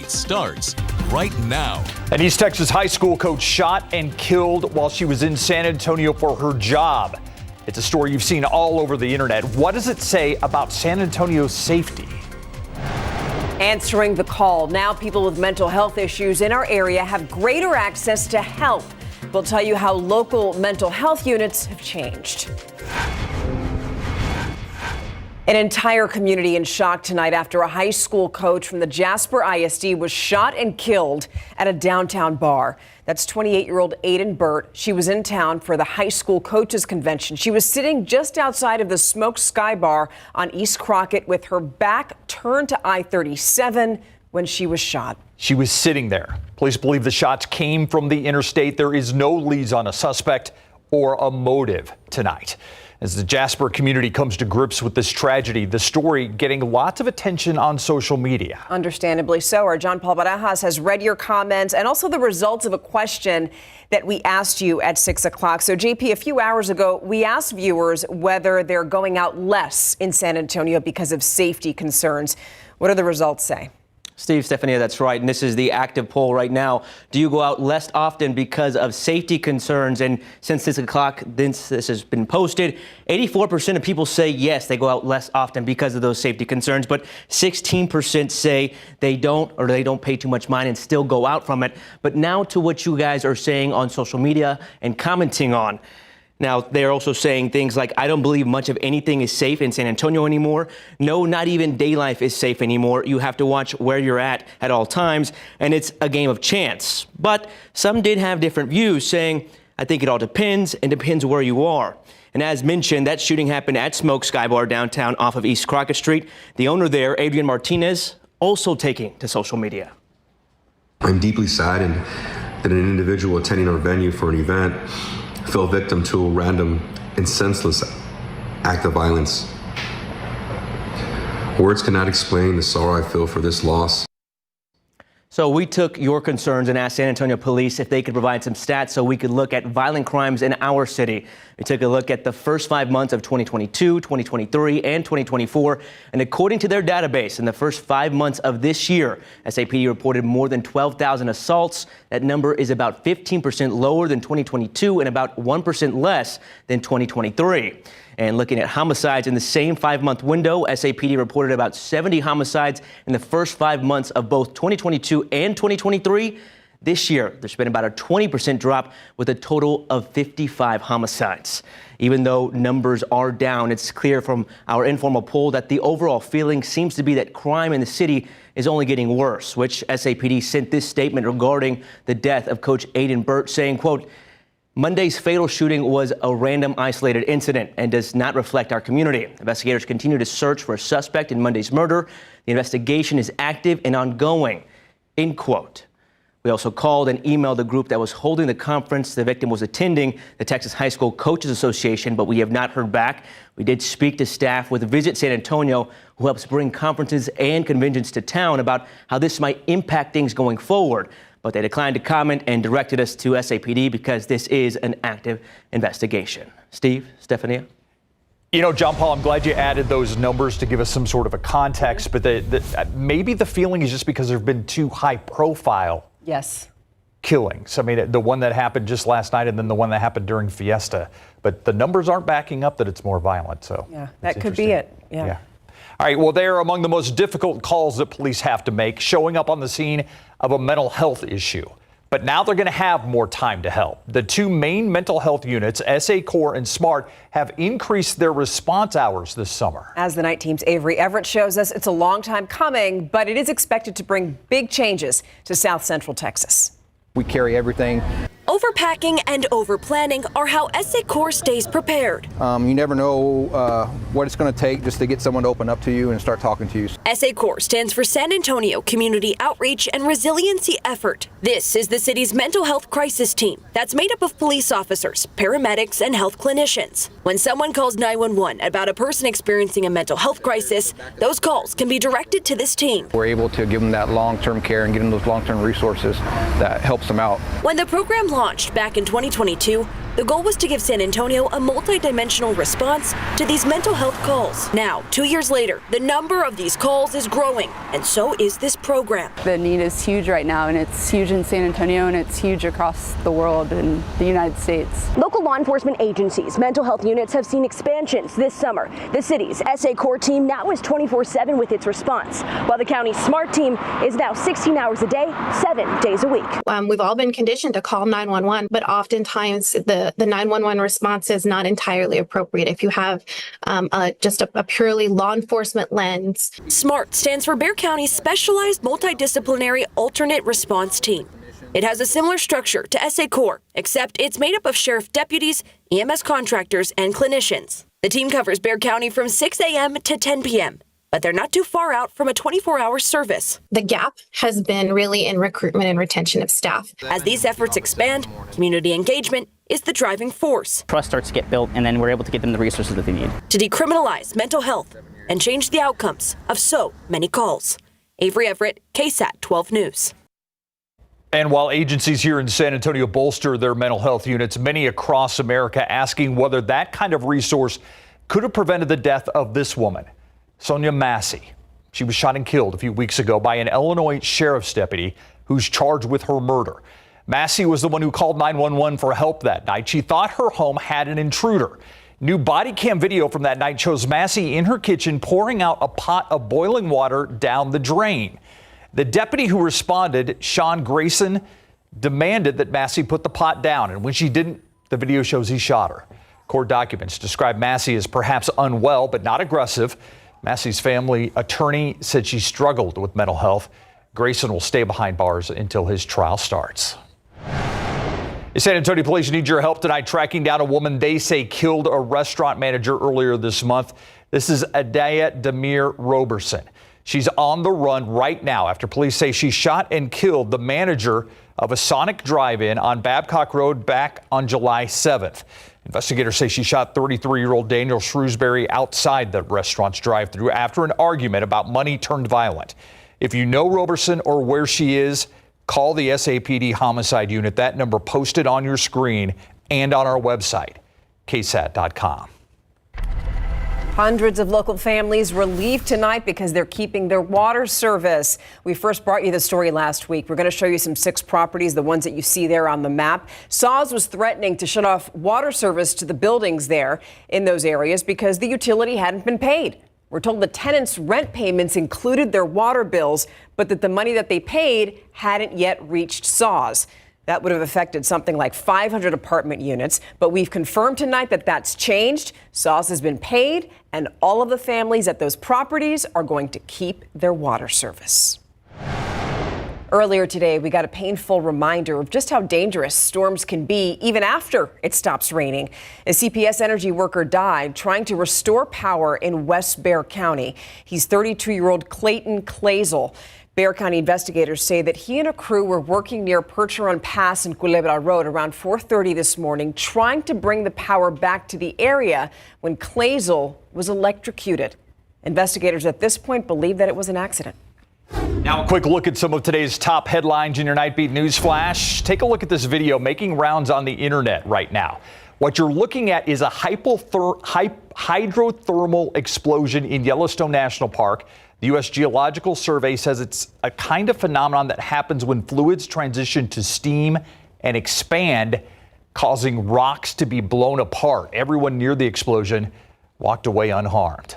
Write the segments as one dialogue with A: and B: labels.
A: Starts right now.
B: An East Texas high school coach shot and killed while she was in San Antonio for her job. It's a story you've seen all over the internet. What does it say about San Antonio's safety?
C: Answering the call, now people with mental health issues in our area have greater access to help. We'll tell you how local mental health units have changed. An entire community in shock tonight after a high school coach from the Jasper ISD was shot and killed at a downtown bar. That's 28-year-old Aiden Burt. She was in town for the high school coaches convention. She was sitting just outside of the Smoke Sky Bar on East Crockett with her back turned to I-37 when she was shot.
B: She was sitting there. Police believe the shots came from the interstate. There is no leads on a suspect or a motive tonight. As the Jasper community comes to grips with this tragedy, the story getting lots of attention on social media.
C: Understandably so. Our John Paul Barajas has read your comments and also the results of a question that we asked you at 6 o'clock. So, JP, a few hours ago, we asked viewers whether they're going out less in San Antonio because of safety concerns. What do the results say?
D: Steve, Stephanie, that's right. And this is the active poll right now. Do you go out less often because of safety concerns? And since 6 o'clock, this has been posted, 84% of people say yes, they go out less often because of those safety concerns. But 16% say they don't, or they don't pay too much mind and still go out from it. But now to what you guys are saying on social media and commenting on. Now, they're also saying things like, I don't believe much of anything is safe in San Antonio anymore. No, not even day life is safe anymore. You have to watch where you're at all times, and it's a game of chance. But some did have different views, saying, I think it all depends, and depends where you are. And as mentioned, that shooting happened at Smoke Sky Bar downtown off of East Crockett Street. The owner there, Adrian Martinez, also taking to social media.
E: I'm deeply saddened that an individual attending our venue for an event fell victim to a random and senseless act of violence. Words cannot explain the sorrow I feel for this loss.
D: So we took your concerns and asked San Antonio police if they could provide some stats so we could look at violent crimes in our city. We took a look at the first 5 months of 2022, 2023, and 2024. And according to their database, in the first 5 months of this year, SAPD reported more than 12,000 assaults. That number is about 15% lower than 2022 and about 1% less than 2023. And looking at homicides in the same 5-month window, SAPD reported about 70 homicides in the first 5 months of both 2022 and 2023. This year, there's been about a 20% drop with a total of 55 homicides. Even though numbers are down, it's clear from our informal poll that the overall feeling seems to be that crime in the city is only getting worse, which SAPD sent this statement regarding the death of Coach Aiden Burt, saying, quote, Monday's fatal shooting was a random isolated incident and does not reflect our community. Investigators continue to search for a suspect in Monday's murder. The investigation is active and ongoing, end quote. We also called and emailed the group that was holding the conference the victim was attending, the Texas High School Coaches Association, but we have not heard back. We did speak to staff with Visit San Antonio, who helps bring conferences and conventions to town, about how this might impact things going forward. But they declined to comment and directed us to SAPD because this is an active investigation. Steve, Stephanie?
B: You know, John Paul, I'm glad you added those numbers to give us some sort of a context, but maybe the feeling is just because there have been two high-profile killings. I mean, the one that happened just last night and then the one that happened during Fiesta. But the numbers aren't backing up that it's more violent. So
C: yeah, that could be it. Yeah.
B: All right, well, they're among the most difficult calls that police have to make, showing up on the scene of a mental health issue. But now they're going to have more time to help. The two main mental health units, SA Core and SMART, have increased their response hours this summer.
C: As the night team's Avery Everett shows us, it's a long time coming, but it is expected to bring big changes to South Central Texas.
F: We carry everything.
G: Overpacking and overplanning are how SA Core stays prepared.
F: You never know what it's going to take just to get someone to open up to you and start talking to you.
G: SA Core stands for San Antonio Community Outreach and Resiliency Effort. This is the city's mental health crisis team that's made up of police officers, paramedics, and health clinicians. When someone calls 911 about a person experiencing a mental health crisis, those calls can be directed to this team.
F: We're able to give them that long-term care and give them those long-term resources that helps them out.
G: When the program launched back in 2022, The goal was to give San Antonio a multi-dimensional response to these mental health calls. Now, 2 years later, the number of these calls is growing, and so is this program.
H: The need is huge right now, and it's huge in San Antonio, and it's huge across the world in the United States.
I: Local law enforcement agencies' mental health units have seen expansions this summer. The city's SA Core team now is 24/7 with its response, while the county's SMART team is now 16 hours a day, 7 days a week.
J: We've all been conditioned to call 911, but oftentimes the 911 response is not entirely appropriate if you have just a purely law enforcement lens.
G: SMART stands for Bexar County's Specialized Multidisciplinary Alternate Response Team. It has a similar structure to SA Core, except it's made up of sheriff deputies, EMS contractors, and clinicians. The team covers Bexar County from 6 a.m. to 10 p.m., but they're not too far out from a 24-hour service.
J: The gap has been really in recruitment and retention of staff.
G: As these efforts expand, community engagement is the driving force.
K: Trust starts to get built, and then we're able to get them the resources that they need.
G: To decriminalize mental health and change the outcomes of so many calls. Avery Everett, KSAT 12 News.
B: And while agencies here in San Antonio bolster their mental health units, many across America asking whether that kind of resource could have prevented the death of this woman, Sonia Massey. She was shot and killed a few weeks ago by an Illinois sheriff's deputy who's charged with her murder. Massey was the one who called 911 for help that night. She thought her home had an intruder. New body cam video from that night shows Massey in her kitchen pouring out a pot of boiling water down the drain. The deputy who responded, Sean Grayson, demanded that Massey put the pot down, and when she didn't, the video shows he shot her. Court documents describe Massey as perhaps unwell but not aggressive. Massey's family attorney said she struggled with mental health. Grayson will stay behind bars until his trial starts. San Antonio police need your help tonight tracking down a woman they say killed a restaurant manager earlier this month. This is Adaya Demir Roberson. She's on the run right now after police say she shot and killed the manager of a Sonic drive-in on Babcock Road back on July 7th. Investigators say she shot 33-year-old Daniel Shrewsbury outside the restaurant's drive-thru after an argument about money turned violent. If you know Roberson or where she is, call the SAPD homicide unit. That number posted on your screen and on our website, KSAT.com.
C: Hundreds of local families relieved tonight because they're keeping their water service. We first brought you the story last week. We're going to show you some 6 properties, the ones that you see there on the map. SAWS was threatening to shut off water service to the buildings there in those areas because the utility hadn't been paid. We're told the tenants' rent payments included their water bills, but that the money that they paid hadn't yet reached SAWS. That would have affected something like 500 apartment units, but we've confirmed tonight that that's changed. SAWS has been paid, and all of the families at those properties are going to keep their water service. Earlier today, we got a painful reminder of just how dangerous storms can be even after it stops raining. A CPS Energy worker died trying to restore power in West Bexar County. He's 32-year-old Clayton Clazel. Bexar County investigators say that he and a crew were working near Percheron Pass and Culebra Road around 4:30 this morning, trying to bring the power back to the area when Clazel was electrocuted. Investigators at this point believe that it was an accident.
B: Now a quick look at some of today's top headlines in your Nightbeat News Flash. Take a look at this video making rounds on the internet right now. What you're looking at is a hydrothermal explosion in Yellowstone National Park. The U.S. Geological Survey says it's a kind of phenomenon that happens when fluids transition to steam and expand, causing rocks to be blown apart. Everyone near the explosion walked away unharmed.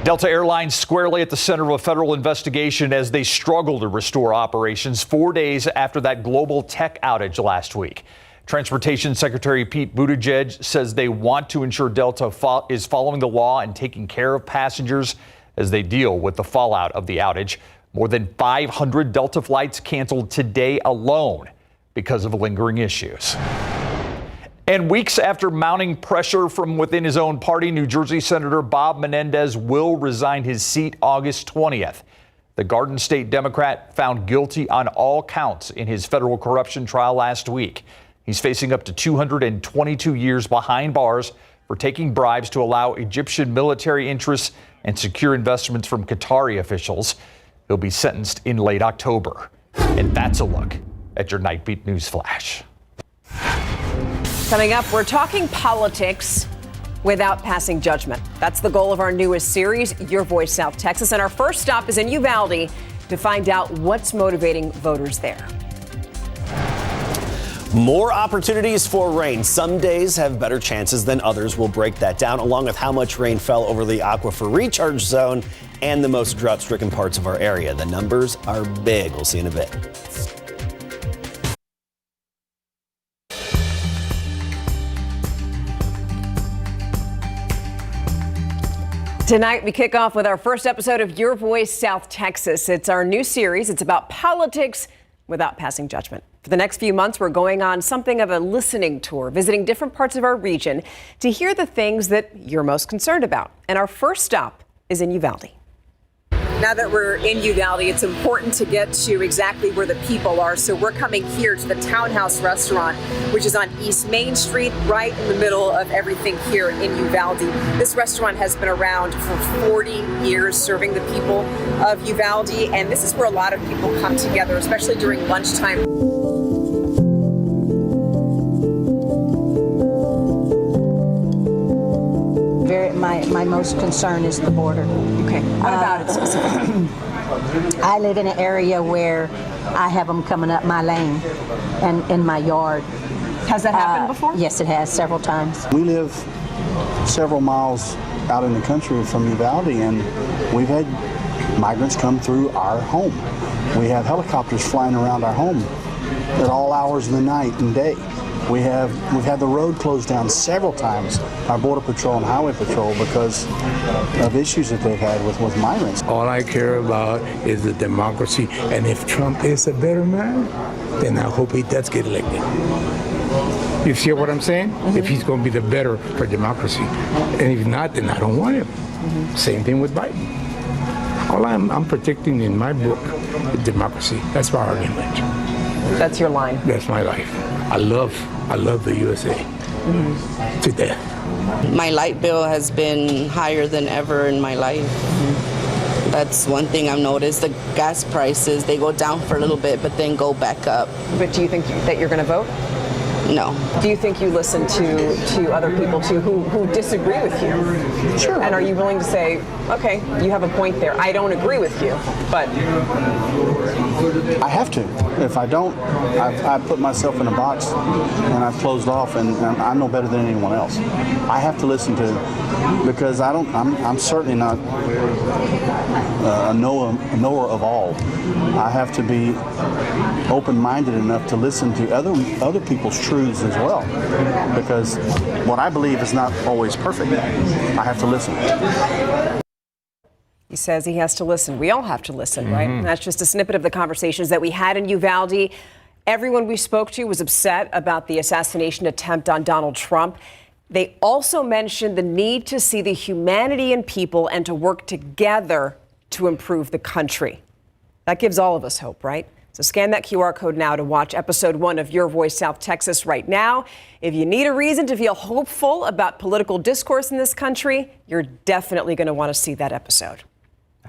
B: Delta Airlines squarely at the center of a federal investigation as they struggle to restore operations 4 days after that global tech outage last week. Transportation Secretary Pete Buttigieg says they want to ensure Delta is following the law and taking care of passengers as they deal with the fallout of the outage. More than 500 Delta flights canceled today alone because of lingering issues. And weeks after mounting pressure from within his own party, New Jersey Senator Bob Menendez will resign his seat August 20th. The Garden State Democrat found guilty on all counts in his federal corruption trial last week. He's facing up to 222 years behind bars for taking bribes to allow Egyptian military interests and secure investments from Qatari officials. He'll be sentenced in late October. And that's a look at your Nightbeat News Flash.
C: Coming up, we're talking politics without passing judgment. That's the goal of our newest series, Your Voice South Texas. And our first stop is in Uvalde to find out what's motivating voters there.
L: More opportunities for rain. Some days have better chances than others. We'll break that down, along with how much rain fell over the aquifer recharge zone and the most drought-stricken parts of our area. The numbers are big. We'll see in a bit.
C: Tonight, we kick off with our first episode of Your Voice South Texas. It's our new series. It's about politics without passing judgment. For the next few months, we're going on something of a listening tour, visiting different parts of our region to hear the things that you're most concerned about. And our first stop is in Uvalde. Now that we're in Uvalde, it's important to get to exactly where the people are. So we're coming here to the Townhouse Restaurant, which is on East Main Street, right in the middle of everything here in Uvalde. This restaurant has been around for 40 years, serving the people of Uvalde. And this is where a lot of people come together, especially during lunchtime.
M: My most concern is the border.
C: Okay, what about it specifically?
M: I live in an area where I have them coming up my lane and in my yard.
C: Has that happened before?
M: Yes, it has, several times.
N: We live several miles out in the country from Uvalde, and we've had migrants come through our home. We have helicopters flying around our home at all hours of the night and day. We've had the road closed down several times, our Border Patrol and Highway Patrol, because of issues that they've had with migrants.
O: All I care about is the democracy, and if Trump is a better man, then I hope he does get elected. You see what I'm saying? Mm-hmm. If he's going to be the better for democracy. And if not, then I don't want him. Mm-hmm. Same thing with Biden. All I'm protecting in my book is democracy. That's my argument.
C: That's your line.
O: That's my life. I love the USA to death.
P: My light bill has been higher than ever in my life. That's one thing I've noticed. The gas prices, they go down for a little bit, but then go back up.
C: But do you think that you're going to vote?
P: No.
C: Do you think you listen to other people too who disagree with you?
N: Sure.
C: And are you willing to say, okay, you have a point there. I don't agree with you, but
N: I have to. If I don't, I've put myself in a box and I've closed off, and I know better than anyone else. I have to listen to, because I'm certainly not a knower of all. I have to be open-minded enough to listen to other people's truths as well, because what I believe is not always perfect. I have to listen.
C: He says he has to listen. We all have to listen, right? And that's just a snippet of the conversations that we had in Uvalde. Everyone we spoke to was upset about the assassination attempt on Donald Trump. They also mentioned the need to see the humanity in people and to work together to improve the country. That gives all of us hope, right? So scan that QR code now to watch episode 1 of Your Voice South Texas right now. If you need a reason to feel hopeful about political discourse in this country, you're definitely going to want to see that episode.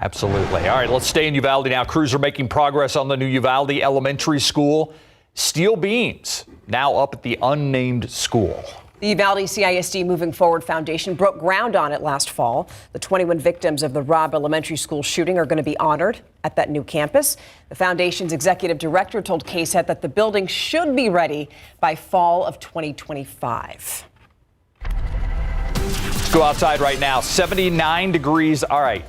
B: Absolutely. All right, let's stay in Uvalde now. Crews are making progress on the new Uvalde Elementary School. Steel beams now up at the unnamed school.
C: The Uvalde CISD Moving Forward Foundation broke ground on it last fall. The 21 victims of the Robb Elementary School shooting are going to be honored at that new campus. The foundation's executive director told KSAT that the building should be ready by fall of 2025.
B: Let's go outside right now. 79 degrees. All right.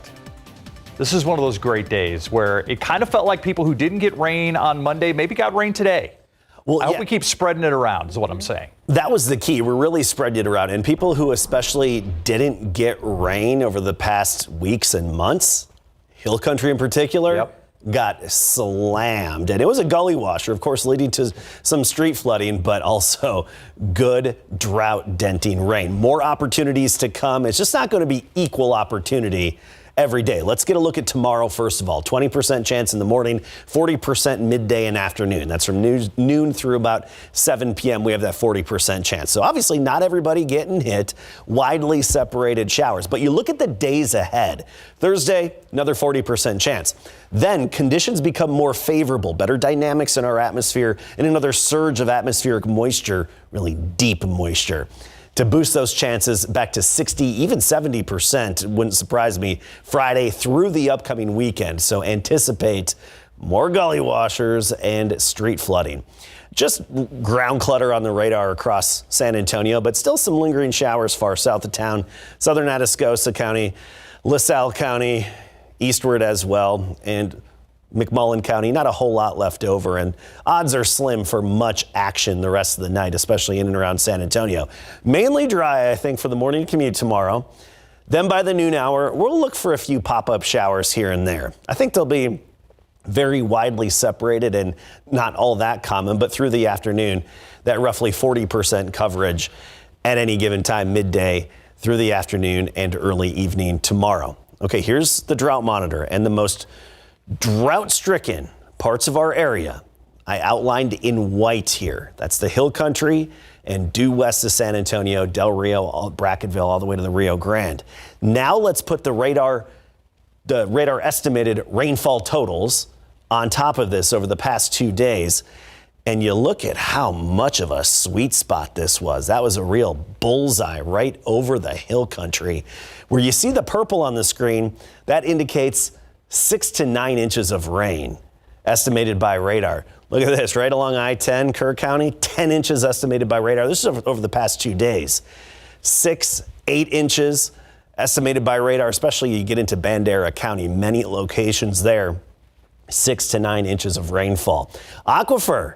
B: This is one of those great days where it kind of felt like people who didn't get rain on Monday maybe got rain today. Well, I hope we keep spreading it around is what I'm saying.
L: That was the key. We're really spreading it around. And people who especially didn't get rain over the past weeks and months, Hill Country in particular, got slammed. And it was a gully washer, of course, leading to some street flooding, but also good drought denting rain. More opportunities to come. It's just not going to be equal opportunity every day. Let's get a look at tomorrow first of all. 20% chance in the morning, 40% midday and afternoon. That's from noon through about 7 p.m. We have that 40% chance. So obviously not everybody getting hit. Widely separated showers. But you look at the days ahead. Thursday, another 40% chance. Then conditions become more favorable, better dynamics in our atmosphere, and another surge of atmospheric moisture, really deep moisture, to boost those chances back to 60, even 70%. Wouldn't surprise me Friday through the upcoming weekend. So anticipate more gully washers and street flooding. Just ground clutter on the radar across San Antonio, but still some lingering showers far south of town, southern Atascosa County, LaSalle County, eastward as well, and McMullen County. Not a whole lot left over, and odds are slim for much action the rest of the night, especially in and around San Antonio. Mainly dry, I think, for the morning commute tomorrow. Then by the noon hour, we'll look for a few pop-up showers here and there. I think they'll be very widely separated and not all that common, but through the afternoon, that roughly 40% coverage at any given time, midday through the afternoon and early evening tomorrow. Okay, here's the drought monitor and the most drought-stricken parts of our area I outlined in white here. That's the Hill Country and due west of San Antonio, Del Rio, Brackettville, all the way to the Rio Grande. Now let's put the radar estimated rainfall totals on top of this over the past 2 days. And you look at how much of a sweet spot this was. That was a real bullseye right over the Hill Country. Where you see the purple on the screen, that indicates 6 to 9 inches of rain estimated by radar. Look at this, right along I-10, Kerr County, 10 inches estimated by radar. This is over the past 2 days. 6, 8 inches estimated by radar, especially you get into Bandera County, many locations there, 6 to 9 inches of rainfall. Aquifer,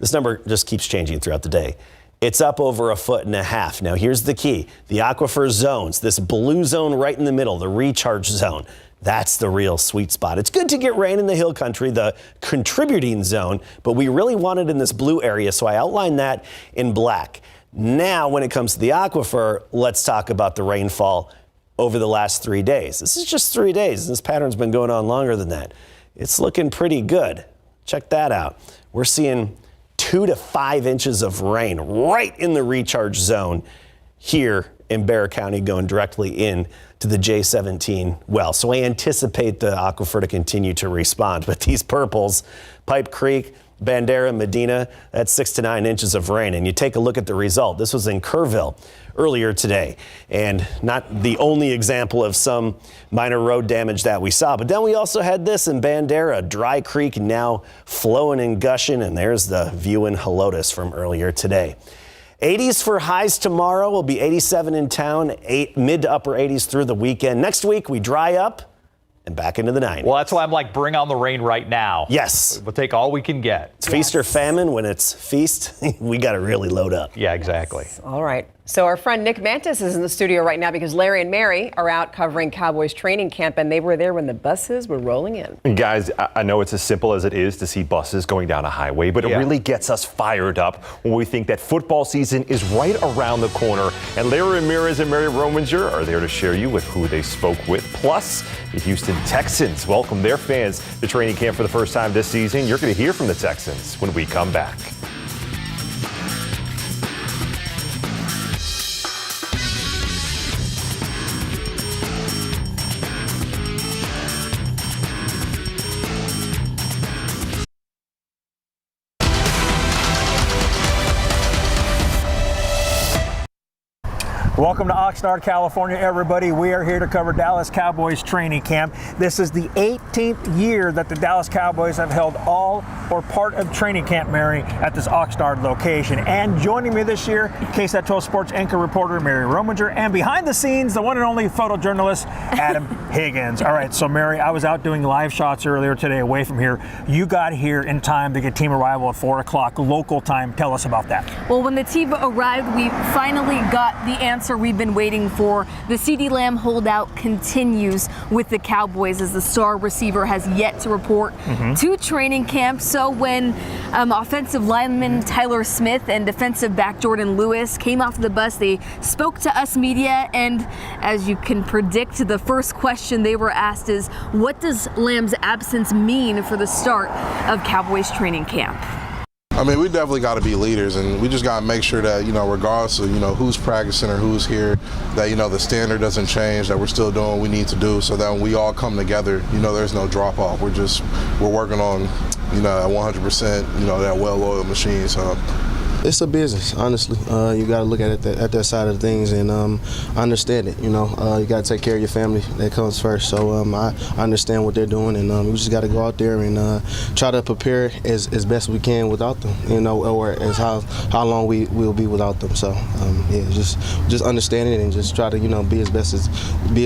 L: this number just keeps changing throughout the day. It's up over 1.5 feet. Now here's the key, the aquifer zones, this blue zone right in the middle, the recharge zone. That's the real sweet spot. It's good to get rain in the Hill Country, the contributing zone, but we really want it in this blue area, so I outlined that in black. Now, when it comes to the aquifer, let's talk about the rainfall over the last 3 days. This is just 3 days. This pattern's been going on longer than that. It's looking pretty good. Check that out. We're seeing 2 to 5 inches of rain right in the recharge zone here in Bexar County, going directly in to the J17 well. So I anticipate the aquifer to continue to respond. But these purples, Pipe Creek, Bandera, Medina, that's 6 to 9 inches of rain. And you take a look at the result. This was in Kerrville earlier today, and not the only example of some minor road damage that we saw. But then we also had this in Bandera, Dry Creek now flowing and gushing, and there's the view in Helotes from earlier today. 80s for highs tomorrow. Will be 87 in town, mid to upper 80s through the weekend. Next week we dry up and back into the 90s.
B: Well, that's why I'm like, bring on the rain right now.
L: Yes.
B: We'll take all we can get.
L: It's feast or famine. When it's feast, we got to really load up.
B: Yeah, exactly.
C: All right. So our friend Nick Mantis is in the studio right now because Larry and Mary are out covering Cowboys training camp, and they were there when the buses were rolling in.
Q: And guys, I know it's as simple as it is to see buses going down a highway, but it really gets us fired up when we think that football season is right around the corner. And Larry Ramirez and Mary Rominger are there to share you with who they spoke with. Plus, the Houston Texans welcome their fans to training camp for the first time this season. You're going to hear from the Texans when we come back.
R: Welcome to Oxnard, California, everybody. We are here to cover Dallas Cowboys training camp. This is the 18th year that the Dallas Cowboys have held all or part of training camp, Mary, at this Oxnard location. And joining me this year, KSAT 12 Sports anchor reporter Mary Rominger, and behind the scenes, the one and only photojournalist Adam Higgins. All right, so Mary, I was out doing live shots earlier today away from here. You got here in time to get team arrival at 4 o'clock local time. Tell us about that.
S: Well, when the team arrived, we finally got the answer answer we've been waiting for. The CeeDee Lamb holdout continues with the Cowboys as the star receiver has yet to report to training camp. So when offensive lineman Tyler Smith and defensive back Jordan Lewis came off the bus, they spoke to us media, and as you can predict, the first question they were asked is, what does Lamb's absence mean for the start of Cowboys training camp?
T: I mean, we definitely got to be leaders, and we just got to make sure that, regardless of, who's practicing or who's here, that, the standard doesn't change, that we're still doing what we need to do so that when we all come together, there's no drop off. We're working on, at 100%, that well-oiled machine. So
U: it's a business, honestly. You got to look at it at that side of things and understand it. You got to take care of your family. That comes first. So I understand what they're doing, and we just got to go out there and try to prepare as best we can without them. Or as how long we will be without them. So yeah, just understand it and just try to be as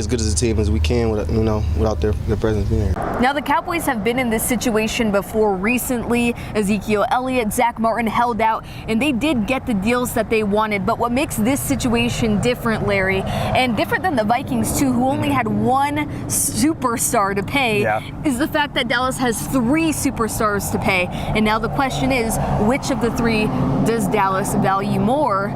U: good as a team as we can without their presence being here.
S: Now the Cowboys have been in this situation before recently. Ezekiel Elliott, Zach Martin held out, and they did get the deals that they wanted. But what makes this situation different, Larry, and different than the Vikings too, who only had one superstar to pay, is the fact that Dallas has 3 superstars to pay. And now the question is, which of the 3 does Dallas value more?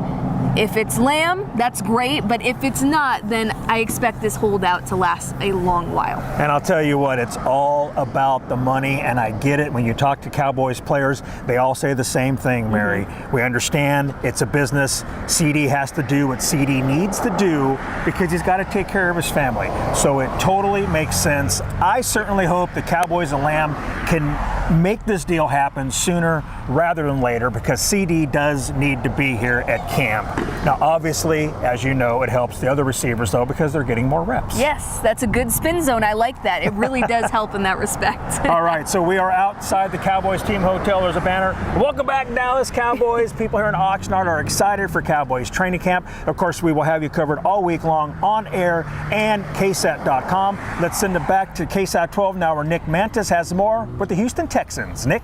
S: If it's Lamb, that's great, but if it's not, then I expect this holdout to last a long while.
R: And I'll tell you what, it's all about the money, and I get it. When you talk to Cowboys players, they all say the same thing, Mary. We understand it's a business. CeeDee has to do what CeeDee needs to do because he's got to take care of his family. So it totally makes sense. I certainly hope the Cowboys and Lamb can make this deal happen sooner rather than later because CeeDee does need to be here at camp. Now, obviously, as you know, it helps the other receivers, though, because they're getting more reps.
S: Yes, that's a good spin zone. I like that. It really does help in that respect.
R: All right, so we are outside the Cowboys team hotel. There's a banner. Welcome back, Dallas Cowboys. People here in Oxnard are excited for Cowboys training camp. Of course, we will have you covered all week long on air and KSAT.com. Let's send it back to KSAT 12 now, where Nick Mantis has more with the Houston Texans. Nick?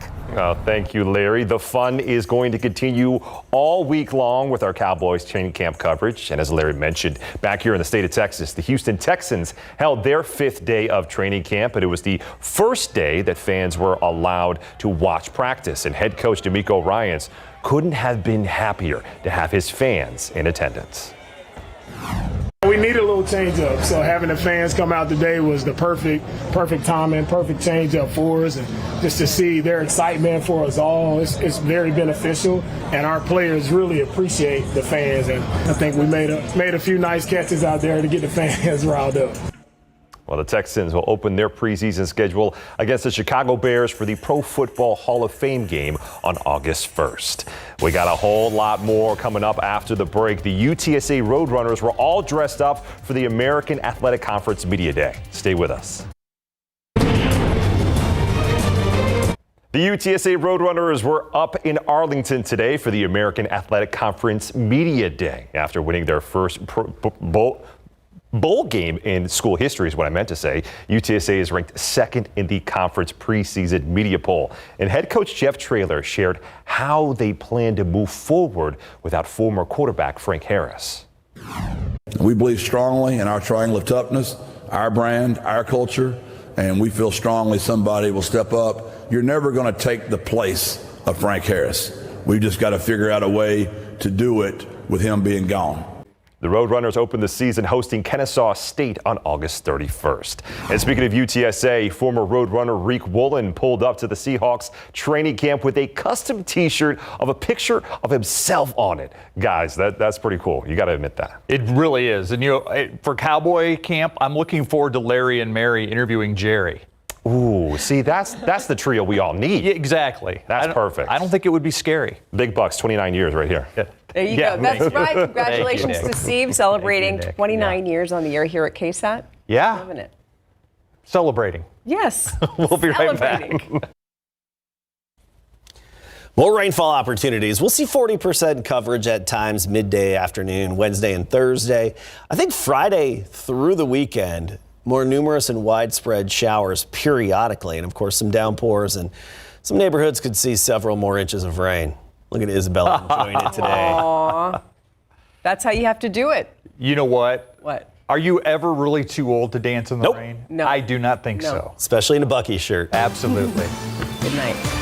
Q: Thank you, Larry. The fun is going to continue all week long with our Cowboys training camp coverage. And as Larry mentioned, back here in the state of Texas, the Houston Texans held their 5th day of training camp, and it was the first day that fans were allowed to watch practice. And head coach D'Amico Ryans couldn't have been happier to have his fans in attendance.
V: We needed a little change up, so having the fans come out today was the perfect timing, perfect change up for us, and just to see their excitement for us all, it's very beneficial, and our players really appreciate the fans, and I think we made a few nice catches out there to get the fans riled up.
Q: Well, the Texans will open their preseason schedule against the Chicago Bears for the Pro Football Hall of Fame game on August 1st. We got a whole lot more coming up after the break. The UTSA Roadrunners were all dressed up for the American Athletic Conference Media Day. Stay with us. The UTSA Roadrunners were up in Arlington today for the American Athletic Conference Media Day after winning their first bowl game in school history is what I meant to say. UTSA is ranked 2nd in the conference preseason media poll. And head coach Jeff Traylor shared how they plan to move forward without former quarterback Frank Harris.
W: We believe strongly in our triangle of toughness, our brand, our culture, and we feel strongly somebody will step up. You're never going to take the place of Frank Harris. We've just got to figure out a way to do it with him being gone.
Q: The Roadrunners open the season hosting Kennesaw State on August 31st. And speaking of UTSA, former Roadrunner Reek Woolen pulled up to the Seahawks training camp with a custom T-shirt of a picture of himself on it. Guys, that's pretty cool. You got to admit that.
B: It really is. And for Cowboy camp, I'm looking forward to Larry and Mary interviewing Jerry.
Q: Ooh, see, that's the trio we all need.
B: Yeah, exactly.
Q: That's perfect.
B: I don't think it would be scary.
Q: Big bucks, 29 years right here.
C: There you go. That's right. Congratulations to Steve, celebrating 29 years on the air here at KSAT.
B: Yeah.
C: Loving it.
B: Celebrating.
C: Yes.
B: We'll be right back.
L: More rainfall opportunities. We'll see 40% coverage at times midday, afternoon, Wednesday and Thursday. I think Friday through the weekend, more numerous and widespread showers periodically, and of course some downpours, and some neighborhoods could see several more inches of rain. Look at Isabella enjoying it today.
C: Aww. That's how you have to do it.
B: You know what?
C: What?
B: Are you ever really too old to dance in the rain?
C: No.
B: I do not think
C: No.
B: so.
L: Especially in a Bucky shirt.
B: Absolutely.
C: Good night.